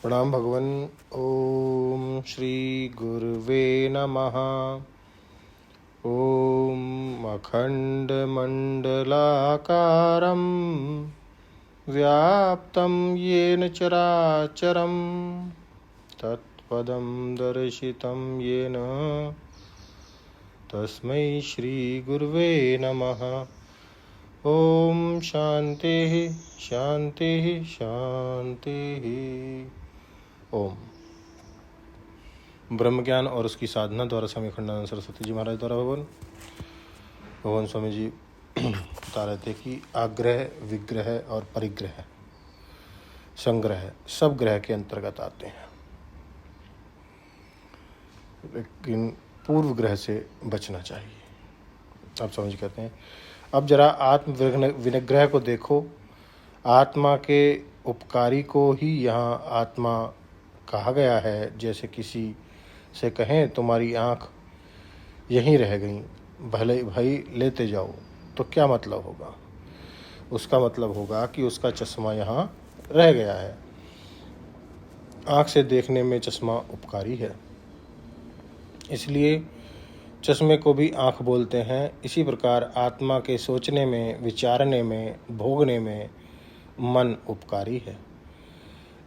प्रणाम भगवन। ओम श्री गुरुवे नमः। ओम अखंडमंडलाकारं व्याप्तं येन चराचरं तत्पदं दर्शितं येन तस्मै श्री गुरुवे नमः। ओम शांति शांति शांति। ओम। ब्रह्म ज्ञान और उसकी साधना द्वारा स्वामी अखंडानंद सरस्वती जी महाराज द्वारा भगवान स्वामी जी बता रहे थे कि आग्रह, विग्रह और परिग्रह, संग्रह सब ग्रह के अंतर्गत आते हैं, लेकिन पूर्व ग्रह से बचना चाहिए। आप स्वामी जी कहते हैं, अब जरा आत्म विनिग्रह को देखो। आत्मा के उपकारी को ही यहाँ आत्मा कहा गया है। जैसे किसी से कहें तुम्हारी आँख यहीं रह गई, भले भाई लेते जाओ, तो क्या मतलब होगा? उसका मतलब होगा कि उसका चश्मा यहाँ रह गया है। आँख से देखने में चश्मा उपकारी है, इसलिए चश्मे को भी आँख बोलते हैं। इसी प्रकार आत्मा के सोचने में, विचारने में, भोगने में मन उपकारी है।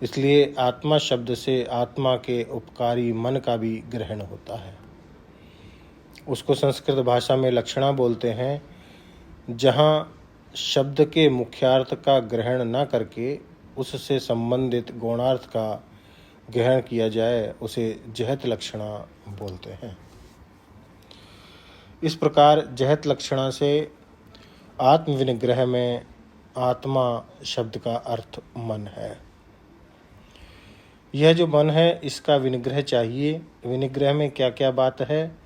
इसलिए आत्मा शब्द से आत्मा के उपकारी मन का भी ग्रहण होता है। उसको संस्कृत भाषा में लक्षणा बोलते हैं। जहाँ शब्द के मुख्यार्थ का ग्रहण न करके उससे संबंधित गौणार्थ का ग्रहण किया जाए, उसे जहत लक्षणा बोलते हैं। इस प्रकार जहत लक्षणा से आत्म विनिग्रह में आत्मा शब्द का अर्थ मन है। यह जो मन है, इसका विनिग्रह चाहिए। विनिग्रह में क्या क्या बात है?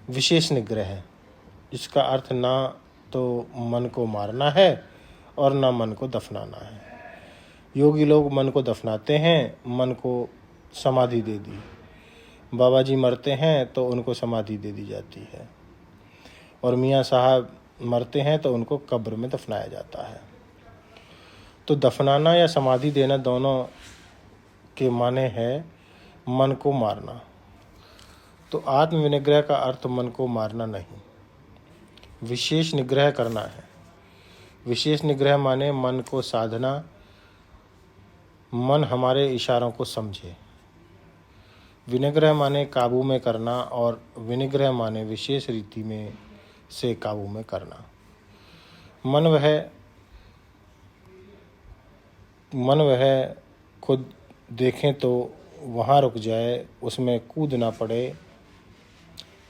विशेष निग्रह, इसका अर्थ ना तो मन को मारना है और ना मन को दफनाना है। योगी लोग मन को दफनाते हैं, मन को समाधि दे दी। बाबा जी मरते हैं तो उनको समाधि दे दी जाती है, और मियाँ साहब मरते हैं तो उनको कब्र में दफनाया जाता है। तो दफनाना या समाधि देना दोनों के माने है मन को मारना। तो आत्म विनिग्रह का अर्थ मन को मारना नहीं, विशेष निग्रह करना है। विशेष निग्रह माने मन को साधना, मन हमारे इशारों को समझे। विनिग्रह माने काबू में करना, और विनिग्रह माने विशेष रीति में से काबू में करना। मन वह खुद देखें तो वहाँ रुक जाए, उसमें कूद ना पड़े।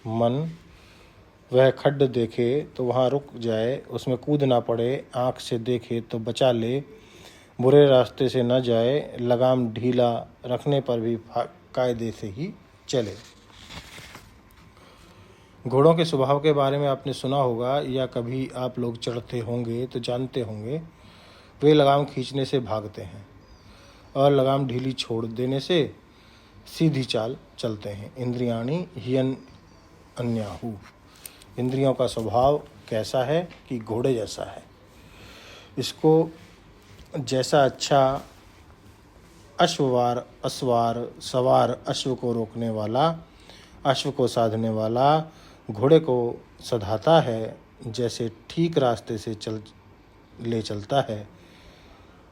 मन वह खड्ड देखे तो वहाँ रुक जाए, उसमें कूद ना पड़े। आँख से देखे तो बचा ले, बुरे रास्ते से न जाए। लगाम ढीला रखने पर भी कायदे से ही चले। घोड़ों के स्वभाव के बारे में आपने सुना होगा, या कभी आप लोग चढ़ते होंगे तो जानते होंगे। वे लगाम खींचने से भागते हैं और लगाम ढीली छोड़ देने से सीधी चाल चलते हैं। इंद्रियाणि ह्यन अन्याहु। इंद्रियों का स्वभाव कैसा है कि घोड़े जैसा है। इसको जैसा अच्छा अस्वार सवार अश्व को रोकने वाला, अश्व को साधने वाला घोड़े को सधाता है, जैसे ठीक रास्ते से चलता है,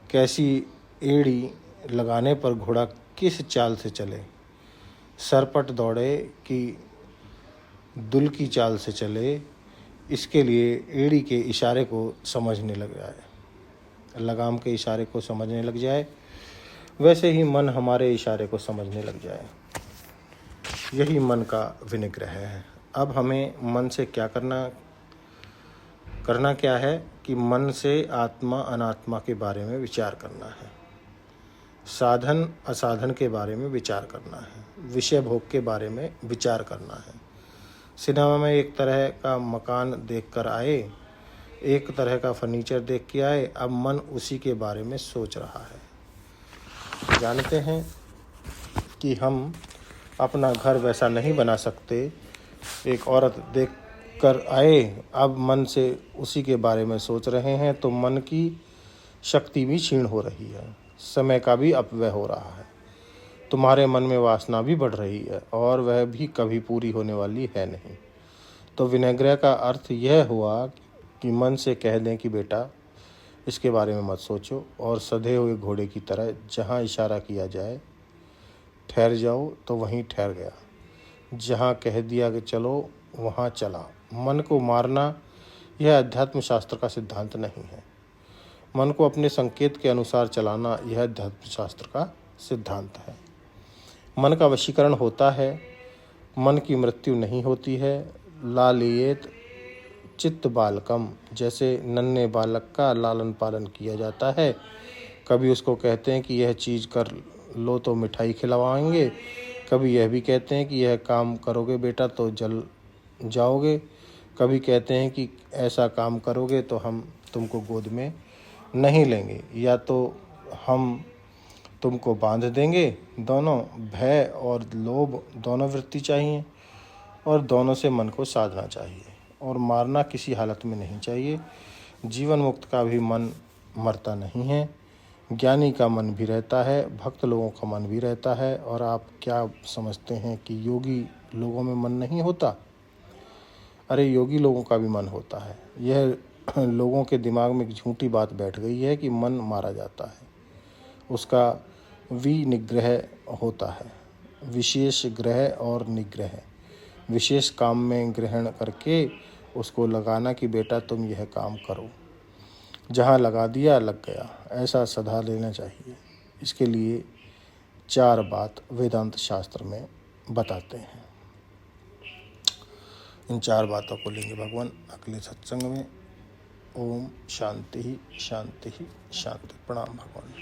कैसी एड़ी लगाने पर घोड़ा किस चाल से चले, सरपट दौड़े कि दुल की चाल से चले, इसके लिए एड़ी के इशारे को समझने लग जाए, लगाम के इशारे को समझने लग जाए। वैसे ही मन हमारे इशारे को समझने लग जाए। यही मन का विनिग्रह है। अब हमें मन से क्या करना क्या है कि मन से आत्मा अनात्मा के बारे में विचार करना है, साधन असाधन के बारे में विचार करना है, विषय भोग के बारे में विचार करना है। सिनेमा में एक तरह का मकान देखकर आए, एक तरह का फर्नीचर देख के आए, अब मन उसी के बारे में सोच रहा है। जानते हैं कि हम अपना घर वैसा नहीं बना सकते। एक औरत देख कर आए, अब मन से उसी के बारे में सोच रहे हैं, तो मन की शक्ति भी क्षीण हो रही है, समय का भी अपव्यय हो रहा है। तुम्हारे मन में वासना भी बढ़ रही है और वह भी कभी पूरी होने वाली है नहीं। तो विनयग्रह का अर्थ यह हुआ कि मन से कह दें कि बेटा इसके बारे में मत सोचो, और सधे हुए घोड़े की तरह जहाँ इशारा किया जाए ठहर जाओ तो वहीं ठहर गया, जहाँ कह दिया कि चलो वहाँ चला। मन को मारना यह अध्यात्म शास्त्र का सिद्धांत नहीं है। मन को अपने संकेत के अनुसार चलाना यह अध्यात्म शास्त्र का सिद्धांत है। मन का वशीकरण होता है, मन की मृत्यु नहीं होती है। लालियेत चित्त बालकम, जैसे नन्हे बालक का लालन पालन किया जाता है। कभी उसको कहते हैं कि यह चीज़ कर लो तो मिठाई खिलवाएंगे, कभी यह भी कहते हैं कि यह काम करोगे बेटा तो जल जाओगे, कभी कहते हैं कि ऐसा काम करोगे तो हम तुमको गोद में नहीं लेंगे, या तो हम तुमको बांध देंगे। दोनों भय और लोभ दोनों वृत्ति चाहिए, और दोनों से मन को साधना चाहिए, और मारना किसी हालत में नहीं चाहिए। जीवन मुक्त का भी मन मरता नहीं है, ज्ञानी का मन भी रहता है, भक्त लोगों का मन भी रहता है। और आप क्या समझते हैं कि योगी लोगों में मन नहीं होता? अरे योगी लोगों का भी मन होता है। यह लोगों के दिमाग में एक झूठी बात बैठ गई है कि मन मारा जाता है, उसका विनिग्रह होता है। विशेष ग्रह और निग्रह, विशेष काम में ग्रहण करके उसको लगाना कि बेटा तुम यह काम करो, जहाँ लगा दिया लग गया, ऐसा सदा लेना चाहिए। इसके लिए 4 बात वेदांत शास्त्र में बताते हैं। इन 4 बातों को लेंगे भगवान अगले सत्संग में। ओम शांति शांति शांति। प्रणाम भगवान।